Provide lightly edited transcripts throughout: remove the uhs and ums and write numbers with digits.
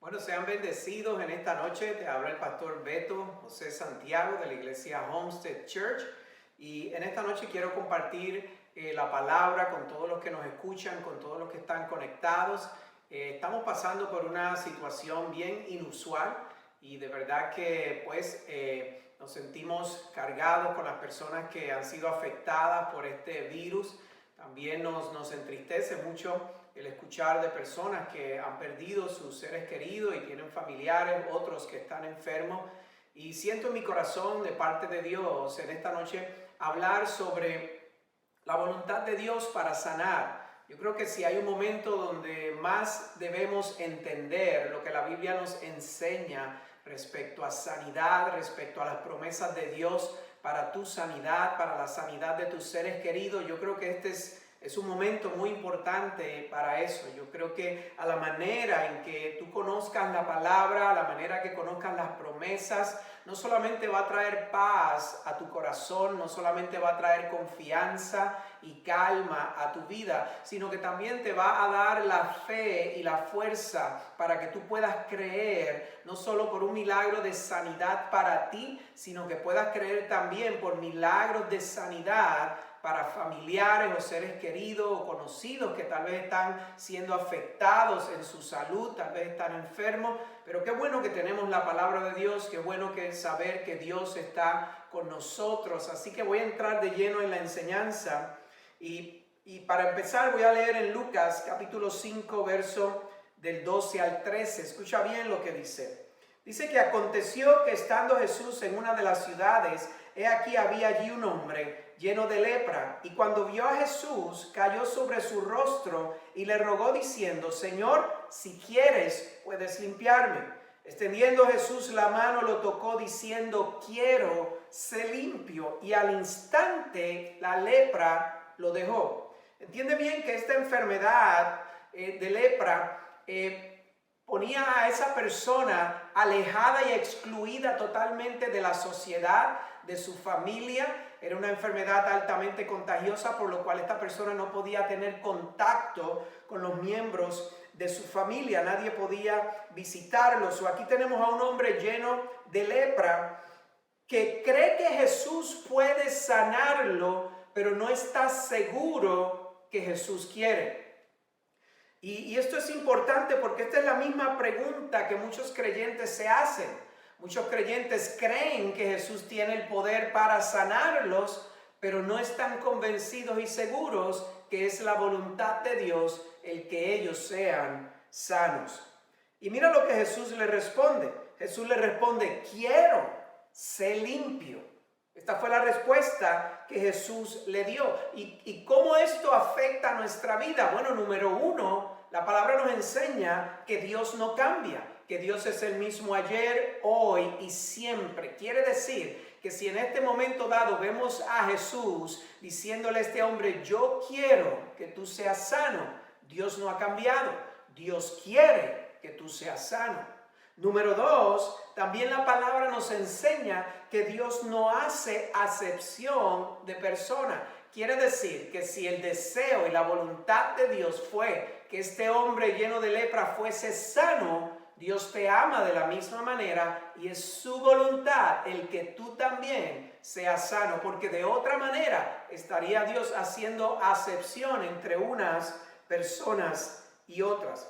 Bueno, sean bendecidos en esta noche. Te habla el pastor Beto José Santiago de la iglesia Homestead Church. Y en esta noche quiero compartir la palabra con todos los que nos escuchan, con todos los que están conectados. Estamos pasando por una situación bien inusual y de verdad que nos sentimos cargados con las personas que han sido afectadas por este virus. También nos entristece mucho el escuchar de personas que han perdido sus seres queridos y tienen familiares, otros que están enfermos. Y siento en mi corazón de parte de Dios en esta noche hablar sobre la voluntad de Dios para sanar. Yo creo que si hay un momento donde más debemos entender lo que la Biblia nos enseña respecto a sanidad, respecto a las promesas de Dios para tu sanidad, para la sanidad de tus seres queridos, yo creo que este es un momento muy importante para eso. Yo creo que a la manera en que tú conozcas la palabra, a la manera que conozcas las promesas, no solamente va a traer paz a tu corazón, no solamente va a traer confianza y calma a tu vida, sino que también te va a dar la fe y la fuerza para que tú puedas creer, no solo por un milagro de sanidad para ti, sino que puedas creer también por milagros de sanidad para familiares o seres queridos o conocidos que tal vez están siendo afectados en su salud, tal vez están enfermos, pero qué bueno que tenemos la palabra de Dios, qué bueno que saber que Dios está con nosotros. Así que voy a entrar de lleno en la enseñanza y para empezar voy a leer en Lucas capítulo 5 verso del 12 al 13. Escucha bien lo que dice. Dice que aconteció que estando Jesús en una de las ciudades, he aquí había allí un hombre lleno de lepra, y cuando vio a Jesús, cayó sobre su rostro y le rogó diciendo: Señor, si quieres, puedes limpiarme. Extendiendo Jesús la mano, lo tocó diciendo: quiero, sé limpio. Y al instante la lepra lo dejó. Entiende bien que esta enfermedad de lepra ponía a esa persona alejada y excluida totalmente de la sociedad, de su familia. Era una enfermedad altamente contagiosa, por lo cual esta persona no podía tener contacto con los miembros de su familia. Nadie podía visitarlos. Aquí tenemos a un hombre lleno de lepra que cree que Jesús puede sanarlo, pero no está seguro que Jesús quiere. Y esto es importante porque esta es la misma pregunta que muchos creyentes se hacen. Muchos creyentes creen que Jesús tiene el poder para sanarlos, pero no están convencidos y seguros que es la voluntad de Dios el que ellos sean sanos. Y mira lo que Jesús le responde. Jesús le responde: quiero, sé limpio. Esta fue la respuesta que Jesús le dio. ¿Y cómo esto afecta a nuestra vida? Bueno, número uno, la palabra nos enseña que Dios no cambia, que Dios es el mismo ayer, hoy y siempre. Quiere decir que si en este momento dado vemos a Jesús diciéndole a este hombre: yo quiero que tú seas sano, Dios no ha cambiado. Dios quiere que tú seas sano. Número dos, también la palabra nos enseña que Dios no hace acepción de persona. Quiere decir que si el deseo y la voluntad de Dios fue que este hombre lleno de lepra fuese sano, Dios te ama de la misma manera y es su voluntad el que tú también seas sano, porque de otra manera estaría Dios haciendo acepción entre unas personas y otras.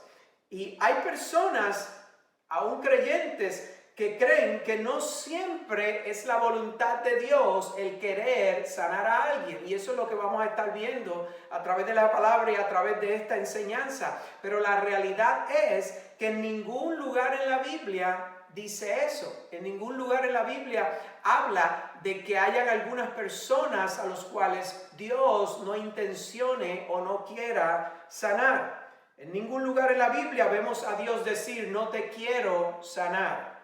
Y hay personas, aún creyentes, que creen que no siempre es la voluntad de Dios el querer sanar a alguien. Y eso es lo que vamos a estar viendo a través de la palabra y a través de esta enseñanza. Pero la realidad es que en ningún lugar en la Biblia dice eso. En ningún lugar en la Biblia habla de que hayan algunas personas a los cuales Dios no intencione o no quiera sanar. En ningún lugar en la Biblia vemos a Dios decir: no te quiero sanar.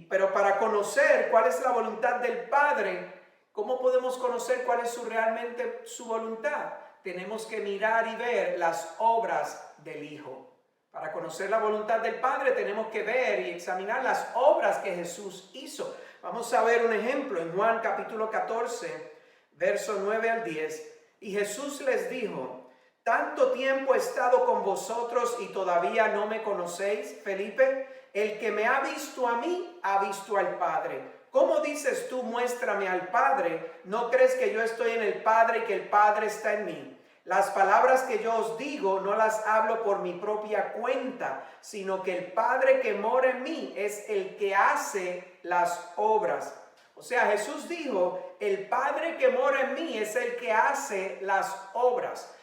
Pero para conocer cuál es la voluntad del Padre, ¿cómo podemos conocer cuál es realmente su voluntad? Tenemos que mirar y ver las obras del Hijo. Para conocer la voluntad del Padre tenemos que ver y examinar las obras que Jesús hizo. Vamos a ver un ejemplo en Juan capítulo 14, verso 9 al 10. Y Jesús les dijo: ¿tanto tiempo he estado con vosotros y todavía no me conocéis, Felipe? El que me ha visto a mí, ha visto al Padre. ¿Cómo dices tú, muéstrame al Padre? ¿No crees que yo estoy en el Padre y que el Padre está en mí? Las palabras que yo os digo no las hablo por mi propia cuenta, sino que el Padre que mora en mí es el que hace las obras. O sea, Jesús dijo, el Padre que mora en mí es el que hace las obras.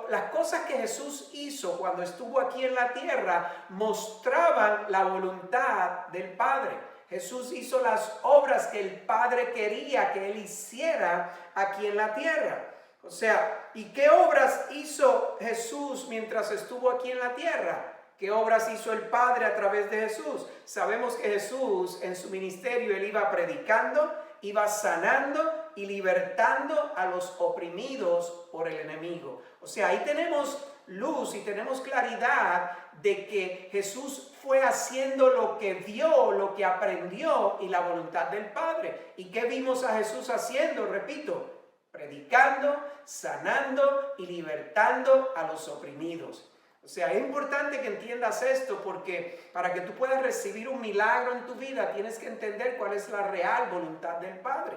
Las cosas que Jesús hizo cuando estuvo aquí en la tierra mostraban la voluntad del Padre. Jesús hizo las obras que el Padre quería que Él hiciera aquí en la tierra. O sea, ¿y qué obras hizo Jesús mientras estuvo aquí en la tierra? ¿Qué obras hizo el Padre a través de Jesús? Sabemos que Jesús en su ministerio, Él iba predicando, iba sanando y libertando a los oprimidos por el enemigo. O sea, ahí tenemos luz y tenemos claridad de que Jesús fue haciendo lo que vio, lo que aprendió y la voluntad del Padre. ¿Y qué vimos a Jesús haciendo? Repito, predicando, sanando y libertando a los oprimidos. O sea, es importante que entiendas esto porque para que tú puedas recibir un milagro en tu vida tienes que entender cuál es la real voluntad del Padre.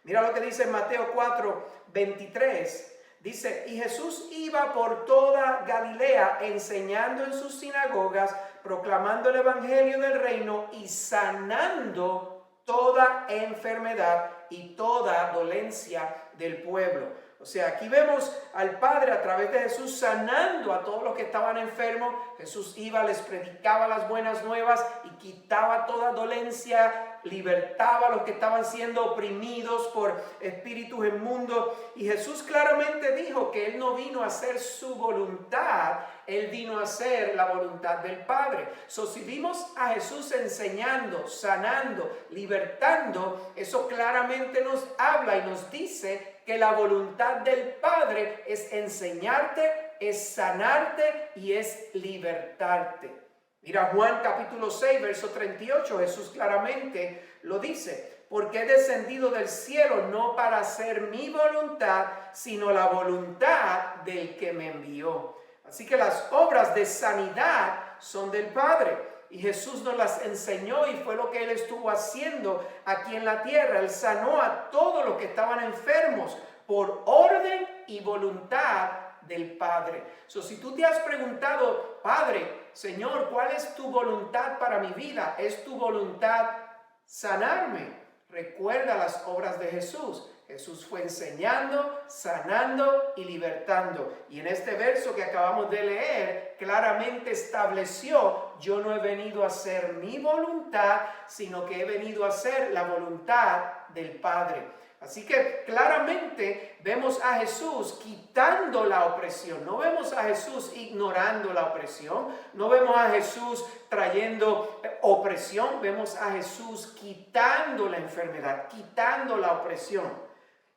Mira lo que dice en Mateo 4:23. Dice, y Jesús iba por toda Galilea enseñando en sus sinagogas, proclamando el evangelio del reino y sanando toda enfermedad y toda dolencia del pueblo. O sea, aquí vemos al Padre a través de Jesús sanando a todos los que estaban enfermos. Jesús iba, les predicaba las buenas nuevas y quitaba toda dolencia, libertaba a los que estaban siendo oprimidos por espíritus inmundos. Y Jesús claramente dijo que Él no vino a hacer su voluntad, Él vino a hacer la voluntad del Padre. Si vimos a Jesús enseñando, sanando, libertando, eso claramente nos habla y nos dice que la voluntad del Padre es enseñarte, es sanarte y es libertarte. Mira Juan capítulo 6, verso 38, Jesús claramente lo dice. Porque he descendido del cielo no para hacer mi voluntad, sino la voluntad del que me envió. Así que las obras de sanidad son del Padre. Y Jesús nos las enseñó y fue lo que Él estuvo haciendo aquí en la tierra. Él sanó a todos los que estaban enfermos por orden y voluntad del Padre. Si tú te has preguntado, Padre, Señor, ¿cuál es tu voluntad para mi vida? ¿Es tu voluntad sanarme? Recuerda las obras de Jesús. Jesús fue enseñando, sanando y libertando. Y en este verso que acabamos de leer, claramente estableció, yo no he venido a hacer mi voluntad, sino que he venido a hacer la voluntad del Padre. Así que claramente vemos a Jesús quitando la opresión. No vemos a Jesús ignorando la opresión. No vemos a Jesús trayendo opresión. Vemos a Jesús quitando la enfermedad, quitando la opresión.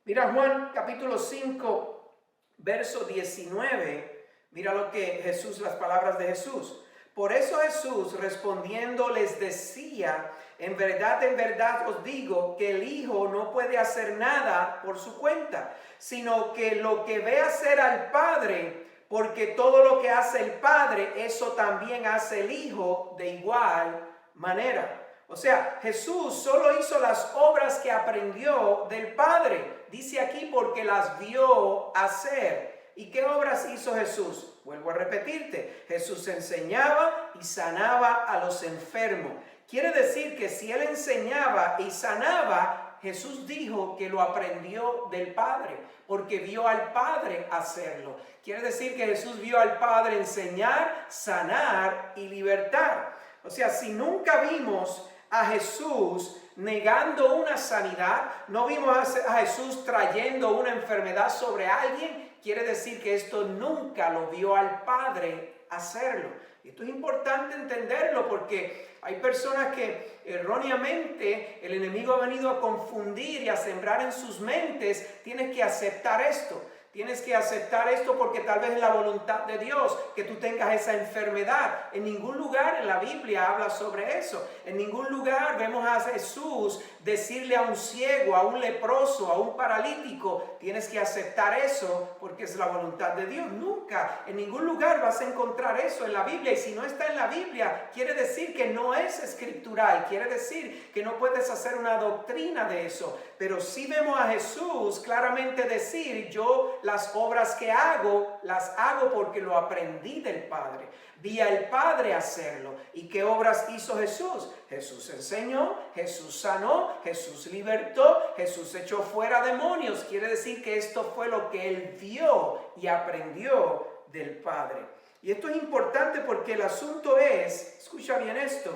Mira Juan capítulo 5, verso 19. Mira lo que las palabras de Jesús. Por eso Jesús respondiendo les decía, en verdad os digo que el Hijo no puede hacer nada por su cuenta, sino que lo que ve hacer al Padre, porque todo lo que hace el Padre, eso también hace el Hijo de igual manera. O sea, Jesús solo hizo las obras que aprendió del Padre. Dice aquí porque las vio hacer. ¿Y qué obras hizo Jesús? Vuelvo a repetirte. Jesús enseñaba y sanaba a los enfermos. Quiere decir que si Él enseñaba y sanaba, Jesús dijo que lo aprendió del Padre, porque vio al Padre hacerlo. Quiere decir que Jesús vio al Padre enseñar, sanar y libertar. O sea, si nunca vimos a Jesús negando una sanidad, no vimos a Jesús trayendo una enfermedad sobre alguien, quiere decir que esto nunca lo vio al Padre hacerlo. Esto es importante entenderlo porque hay personas que erróneamente el enemigo ha venido a confundir y a sembrar en sus mentes. Tienes que aceptar esto. Tienes que aceptar esto porque tal vez es la voluntad de Dios que tú tengas esa enfermedad. En ningún lugar en la Biblia habla sobre eso. En ningún lugar vemos a Jesús decirle a un ciego, a un leproso, a un paralítico, tienes que aceptar eso porque es la voluntad de Dios. Nunca, en ningún lugar vas a encontrar eso en la Biblia. Y si no está en la Biblia, quiere decir que no es escritural. Quiere decir que no puedes hacer una doctrina de eso. Pero sí vemos a Jesús claramente decir, yo las obras que hago, las hago porque lo aprendí del Padre. Vi al Padre hacerlo. ¿Y qué obras hizo Jesús? Jesús enseñó, Jesús sanó, Jesús libertó, Jesús echó fuera demonios. Quiere decir que esto fue lo que él vio y aprendió del Padre. Y esto es importante porque el asunto es, escucha bien esto,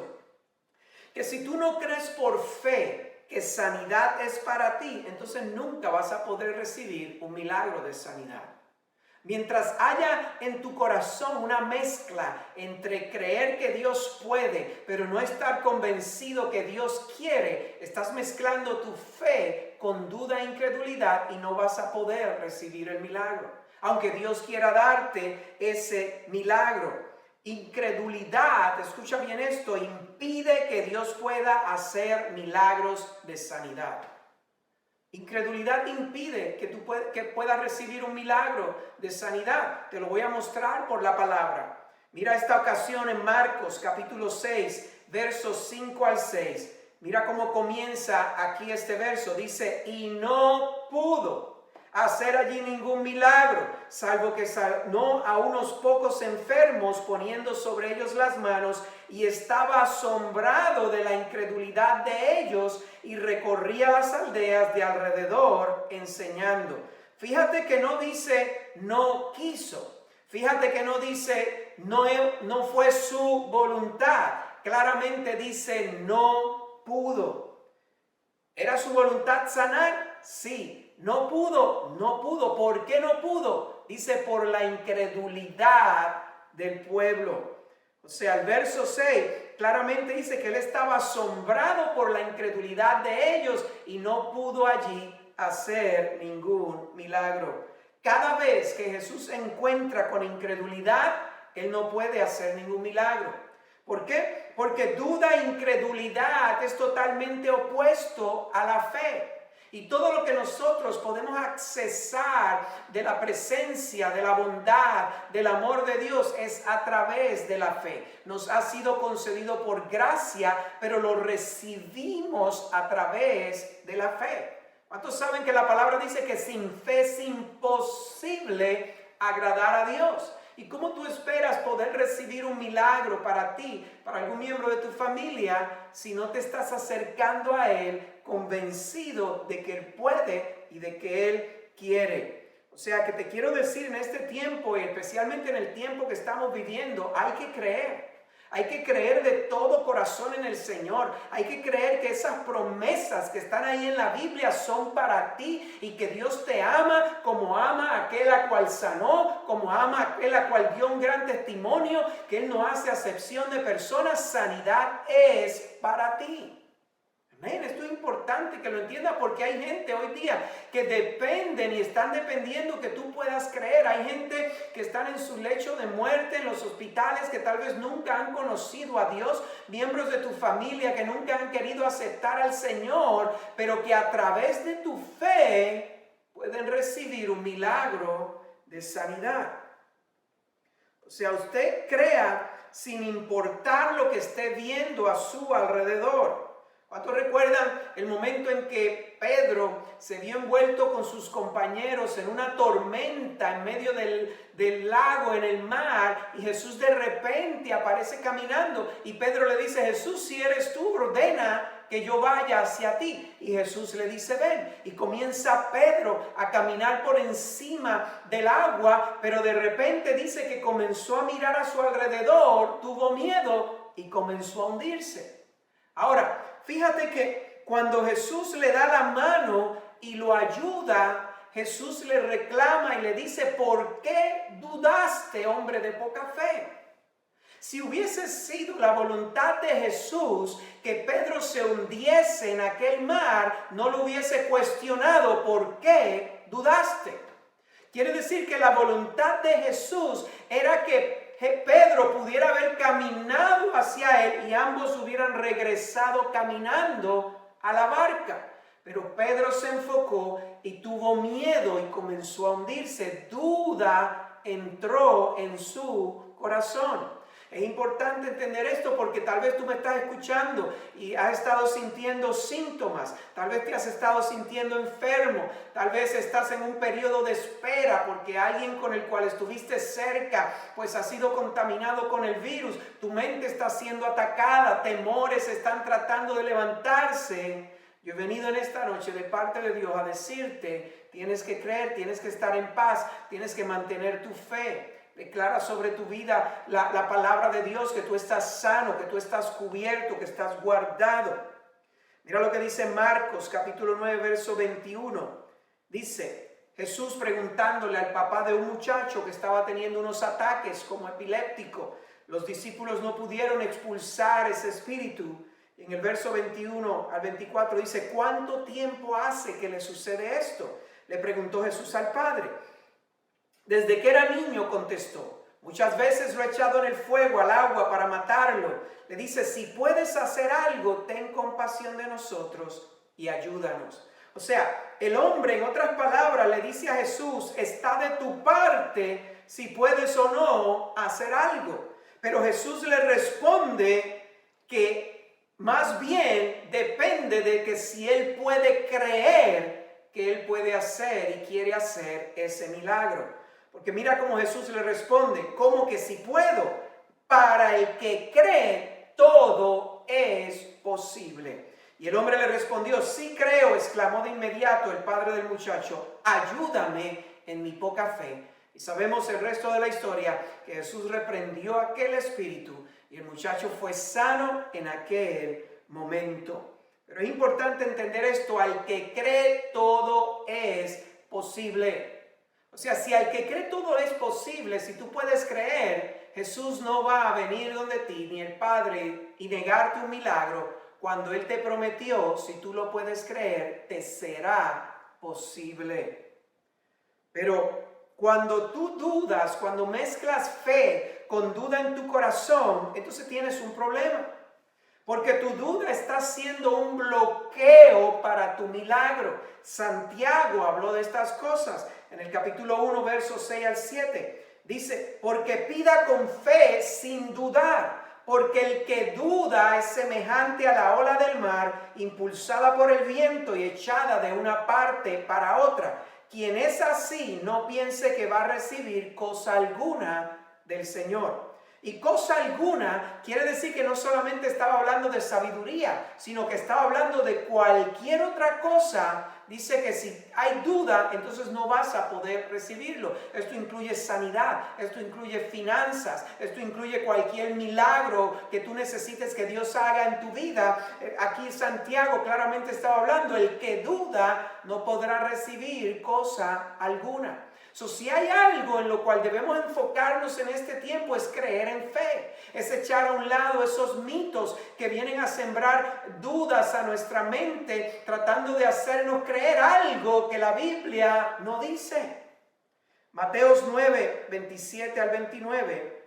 que si tú no crees por fe que sanidad es para ti, entonces nunca vas a poder recibir un milagro de sanidad. Mientras haya en tu corazón una mezcla entre creer que Dios puede, pero no estar convencido que Dios quiere, estás mezclando tu fe con duda e incredulidad y no vas a poder recibir el milagro. Aunque Dios quiera darte ese milagro. Incredulidad, escucha bien esto, impide que Dios pueda hacer milagros de sanidad. Incredulidad impide que puedas recibir un milagro de sanidad. Te lo voy a mostrar por la palabra. Mira esta ocasión en Marcos capítulo 6, versos 5 al 6. Mira cómo comienza aquí este verso. Dice, y no pudo hacer allí ningún milagro, salvo que sanó a unos pocos enfermos poniendo sobre ellos las manos, y estaba asombrado de la incredulidad de ellos y recorría las aldeas de alrededor enseñando. Fíjate que no dice no quiso, fíjate que no dice no fue su voluntad, claramente dice no pudo. ¿Era su voluntad sanar? Sí. No pudo, no pudo. ¿Por qué no pudo? Dice por la incredulidad del pueblo. O sea, el verso 6 claramente dice que él estaba asombrado por la incredulidad de ellos y no pudo allí hacer ningún milagro. Cada vez que Jesús se encuentra con incredulidad, él no puede hacer ningún milagro. ¿Por qué? Porque duda e incredulidad es totalmente opuesto a la fe. Y todo lo que nosotros podemos accesar de la presencia, de la bondad, del amor de Dios es a través de la fe. Nos ha sido concedido por gracia, pero lo recibimos a través de la fe. ¿Cuántos saben que la palabra dice que sin fe es imposible agradar a Dios? ¿Y cómo tú esperas poder recibir un milagro para ti, para algún miembro de tu familia, si no te estás acercando a Él convencido de que Él puede y de que Él quiere? O sea, que te quiero decir en este tiempo, y especialmente en el tiempo que estamos viviendo, hay que creer. Hay que creer de todo corazón en el Señor. Hay que creer que esas promesas que están ahí en la Biblia son para ti y que Dios te ama como ama a aquel a cual sanó, como ama a aquel a cual dio un gran testimonio, que Él no hace acepción de personas. Sanidad es para ti. Amén. Esto es importante que lo entiendas porque hay gente hoy día que dependen y están dependiendo que tú puedas creer. Hay gente que están en su lecho de muerte, en los hospitales, que tal vez nunca han conocido a Dios. Miembros de tu familia que nunca han querido aceptar al Señor, pero que a través de tu fe pueden recibir un milagro de sanidad. O sea, usted crea sin importar lo que esté viendo a su alrededor. ¿Cuántos recuerdan el momento en que Pedro se vio envuelto con sus compañeros en una tormenta en medio del lago, en el mar, y Jesús de repente aparece caminando y Pedro le dice, Jesús, si eres tú, ordena que yo vaya hacia ti? Y Jesús le dice, ven. Y comienza Pedro a caminar por encima del agua, pero de repente dice que comenzó a mirar a su alrededor, tuvo miedo y comenzó a hundirse. Ahora, fíjate que cuando Jesús le da la mano y lo ayuda, Jesús le reclama y le dice, ¿por qué dudaste, hombre de poca fe? Si hubiese sido la voluntad de Jesús que Pedro se hundiese en aquel mar, no lo hubiese cuestionado, ¿por qué dudaste? Quiere decir que la voluntad de Jesús era que Pedro pudiera haber caminado hacia él y ambos hubieran regresado caminando a la barca. Pero Pedro se enfocó y tuvo miedo y comenzó a hundirse. Duda entró en su corazón. Es importante entender esto porque tal vez tú me estás escuchando y has estado sintiendo síntomas, tal vez te has estado sintiendo enfermo, tal vez estás en un periodo de espera porque alguien con el cual estuviste cerca pues ha sido contaminado con el virus, tu mente está siendo atacada, temores están tratando de levantarse. Yo he venido en esta noche de parte de Dios a decirte, tienes que creer, tienes que estar en paz, tienes que mantener tu fe. Declara sobre tu vida la palabra de Dios, que tú estás sano, que tú estás cubierto, que estás guardado. Mira lo que dice Marcos capítulo 9 verso 21. Dice Jesús preguntándole al papá de un muchacho que estaba teniendo unos ataques como epiléptico. Los discípulos no pudieron expulsar ese espíritu. En el verso 21 al 24 dice, ¿cuánto tiempo hace que le sucede esto? Le preguntó Jesús al padre. Desde que era niño, contestó. Muchas veces lo he echado en el fuego, al agua, para matarlo. Le dice, si puedes hacer algo, ten compasión de nosotros y ayúdanos. O sea, el hombre, en otras palabras, le dice a Jesús, está de tu parte si puedes o no hacer algo. Pero Jesús le responde que más bien depende de que si él puede creer que él puede hacer y quiere hacer ese milagro. Porque mira cómo Jesús le responde, ¿cómo que si puedo? Para el que cree, todo es posible. Y el hombre le respondió, sí creo, exclamó de inmediato el padre del muchacho, ayúdame en mi poca fe. Y sabemos el resto de la historia, que Jesús reprendió a aquel espíritu y el muchacho fue sano en aquel momento. Pero es importante entender esto, al que cree todo es posible. O sea, si al que cree todo es posible, si tú puedes creer, Jesús no va a venir donde ti, ni el Padre, y negarte un milagro cuando Él te prometió, si tú lo puedes creer, te será posible. Pero cuando tú dudas, cuando mezclas fe con duda en tu corazón, entonces tienes un problema. Porque tu duda está siendo un bloqueo para tu milagro. Santiago habló de estas cosas en el capítulo 1, versos 6 al 7. Dice, porque pida con fe sin dudar, porque el que duda es semejante a la ola del mar, impulsada por el viento y echada de una parte para otra. Quien es así, no piense que va a recibir cosa alguna del Señor. Y cosa alguna quiere decir que no solamente estaba hablando de sabiduría, sino que estaba hablando de cualquier otra cosa. Dice que si hay duda, entonces no vas a poder recibirlo. Esto incluye sanidad, esto incluye finanzas, esto incluye cualquier milagro que tú necesites que Dios haga en tu vida. Aquí Santiago claramente estaba hablando, el que duda no podrá recibir cosa alguna. Si hay algo en lo cual debemos enfocarnos en este tiempo es creer en fe, es echar a un lado esos mitos que vienen a sembrar dudas a nuestra mente, tratando de hacernos creer algo que la Biblia no dice. Mateos 9, 27 al 29,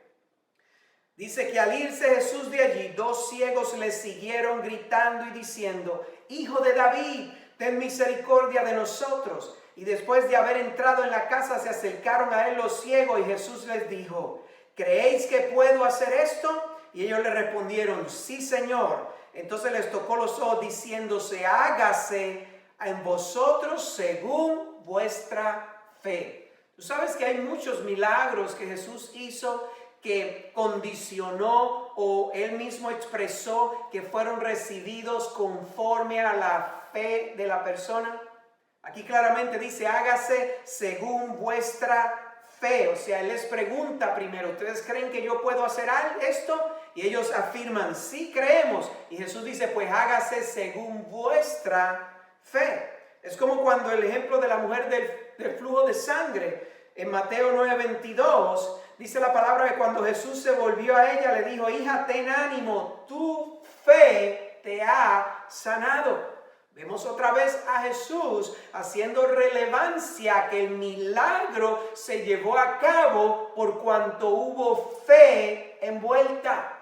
dice que al irse Jesús de allí, 2 ciegos le siguieron gritando y diciendo, Hijo de David, ten misericordia de nosotros. Y después de haber entrado en la casa se acercaron a él los ciegos y Jesús les dijo, ¿creéis que puedo hacer esto? Y ellos le respondieron, sí, Señor. Entonces les tocó los ojos diciéndose, hágase en vosotros según vuestra fe. Tú sabes que hay muchos milagros que Jesús hizo que condicionó o él mismo expresó que fueron recibidos conforme a la fe de la persona. Aquí claramente dice, hágase según vuestra fe. O sea, él les pregunta primero, ¿ustedes creen que yo puedo hacer esto? Y ellos afirman, sí creemos. Y Jesús dice, pues hágase según vuestra fe. Es como cuando el ejemplo de la mujer del flujo de sangre, en Mateo 9:22, dice la palabra que cuando Jesús se volvió a ella, le dijo, hija, ten ánimo, tu fe te ha sanado. Vemos otra vez a Jesús haciendo relevancia a que el milagro se llevó a cabo por cuanto hubo fe envuelta.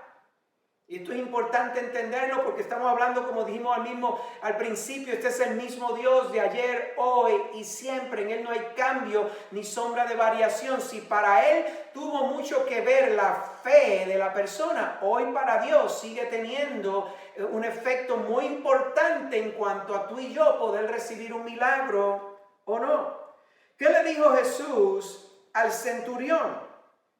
Y esto es importante entenderlo porque estamos hablando, como dijimos al principio, este es el mismo Dios de ayer, hoy y siempre. En Él no hay cambio ni sombra de variación. Si para Él tuvo mucho que ver la fe de la persona, hoy para Dios sigue teniendo un efecto muy importante en cuanto a tú y yo poder recibir un milagro o no. ¿Qué le dijo Jesús al centurión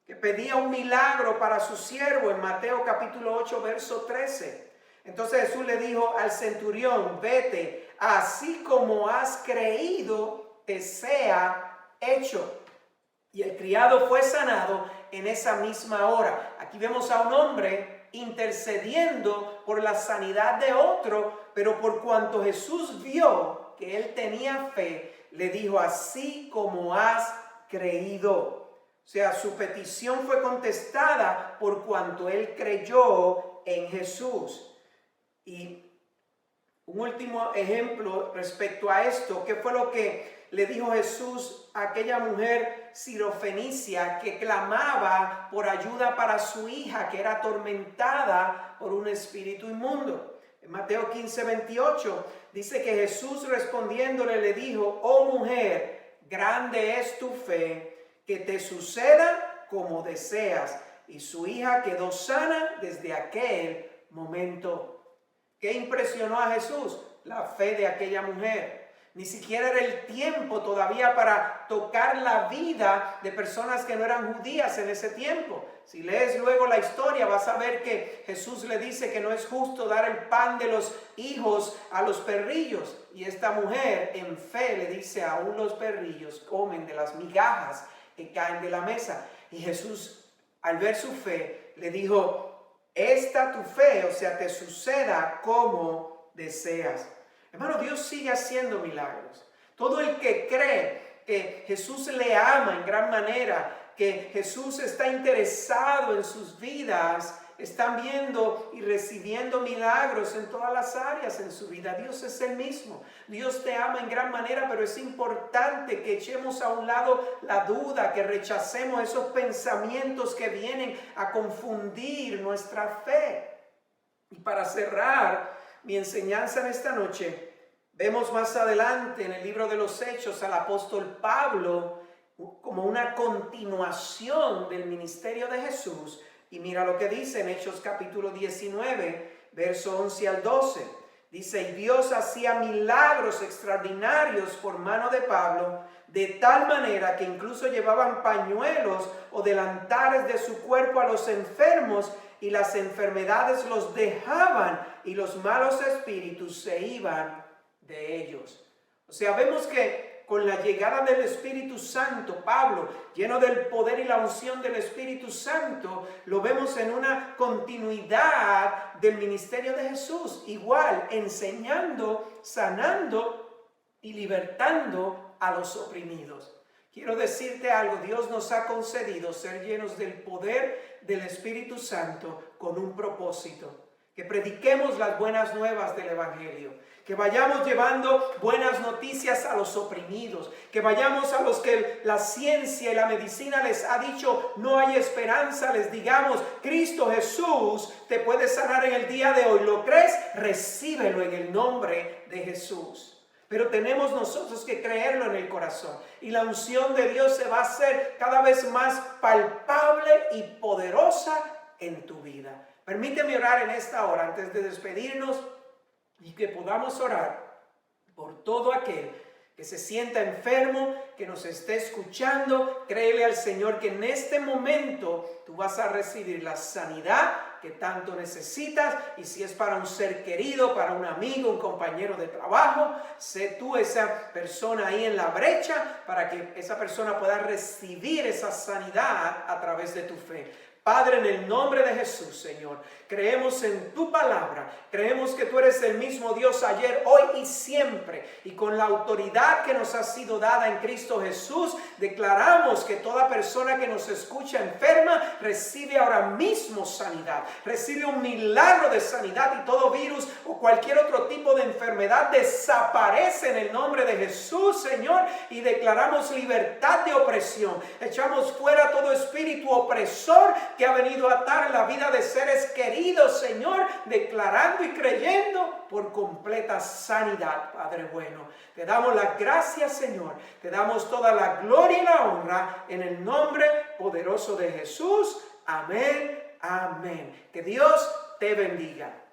que pedía un milagro para su siervo en Mateo capítulo 8, verso 13? Entonces Jesús le dijo al centurión: vete, así como has creído, te sea hecho. Y el criado fue sanado en esa misma hora. Aquí vemos a un hombre intercediendo por la sanidad de otro, pero por cuanto Jesús vio que él tenía fe, le dijo: así como has creído. O sea, su petición fue contestada por cuanto él creyó en Jesús. Y un último ejemplo respecto a esto: ¿qué fue lo que le dijo Jesús a aquella mujer sirofenicia que clamaba por ayuda para su hija, que era atormentada por un espíritu inmundo? En Mateo 15, 28 dice que Jesús respondiéndole le dijo: oh mujer, grande es tu fe, que te suceda como deseas. Y su hija quedó sana desde aquel momento. ¿Qué impresionó a Jesús? La fe de aquella mujer. Ni siquiera era el tiempo todavía para tocar la vida de personas que no eran judías en ese tiempo. Si lees luego la historia, vas a ver que Jesús le dice que no es justo dar el pan de los hijos a los perrillos. Y esta mujer en fe le dice: aún los perrillos comen de las migajas que caen de la mesa. Y Jesús, al ver su fe, le dijo: esta tu fe, o sea, te suceda como deseas. Hermano, Dios sigue haciendo milagros. Todo el que cree que Jesús le ama en gran manera, que Jesús está interesado en sus vidas, están viendo y recibiendo milagros en todas las áreas en su vida. Dios es el mismo. Dios te ama en gran manera, pero es importante que echemos a un lado la duda, que rechacemos esos pensamientos que vienen a confundir nuestra fe. Y para cerrar mi enseñanza en esta noche, vemos más adelante en el libro de los Hechos al apóstol Pablo como una continuación del ministerio de Jesús. Y mira lo que dice en Hechos capítulo 19, verso 11 al 12. Dice: y Dios hacía milagros extraordinarios por mano de Pablo, de tal manera que incluso llevaban pañuelos o delantares de su cuerpo a los enfermos, y las enfermedades los dejaban y los malos espíritus se iban de ellos. O sea, vemos que con la llegada del Espíritu Santo, Pablo, lleno del poder y la unción del Espíritu Santo, lo vemos en una continuidad del ministerio de Jesús, igual enseñando, sanando y libertando a los oprimidos. Quiero decirte algo: Dios nos ha concedido ser llenos del poder del Espíritu Santo con un propósito: que prediquemos las buenas nuevas del Evangelio, que vayamos llevando buenas noticias a los oprimidos, que vayamos a los que la ciencia y la medicina les ha dicho no hay esperanza, les digamos: Cristo Jesús te puede sanar en el día de hoy. ¿Lo crees? Recíbelo en el nombre de Jesús. Pero tenemos nosotros que creerlo en el corazón, y la unción de Dios se va a hacer cada vez más palpable y poderosa en tu vida. Permíteme orar en esta hora antes de despedirnos, y que podamos orar por todo aquel que se sienta enfermo, que nos esté escuchando. Créele al Señor que en este momento tú vas a recibir la sanidad que tanto necesitas. Y si es para un ser querido, para un amigo, un compañero de trabajo, sé tú esa persona ahí en la brecha para que esa persona pueda recibir esa sanidad a través de tu fe. Padre, en el nombre de Jesús, Señor, creemos en tu palabra, creemos que tú eres el mismo Dios ayer, hoy y siempre, y con la autoridad que nos ha sido dada en Cristo Jesús, declaramos que toda persona que nos escucha enferma recibe ahora mismo sanidad, recibe un milagro de sanidad, y todo virus o cualquier otro tipo de enfermedad desaparece en el nombre de Jesús, Señor, y declaramos libertad de opresión. Echamos fuera todo espíritu opresor que ha venido a atar la vida de seres queridos, Señor, declarando y creyendo por completa sanidad, Padre bueno. Te damos las gracias, Señor. Te damos toda la gloria y la honra en el nombre poderoso de Jesús. Amén, amén. Que Dios te bendiga.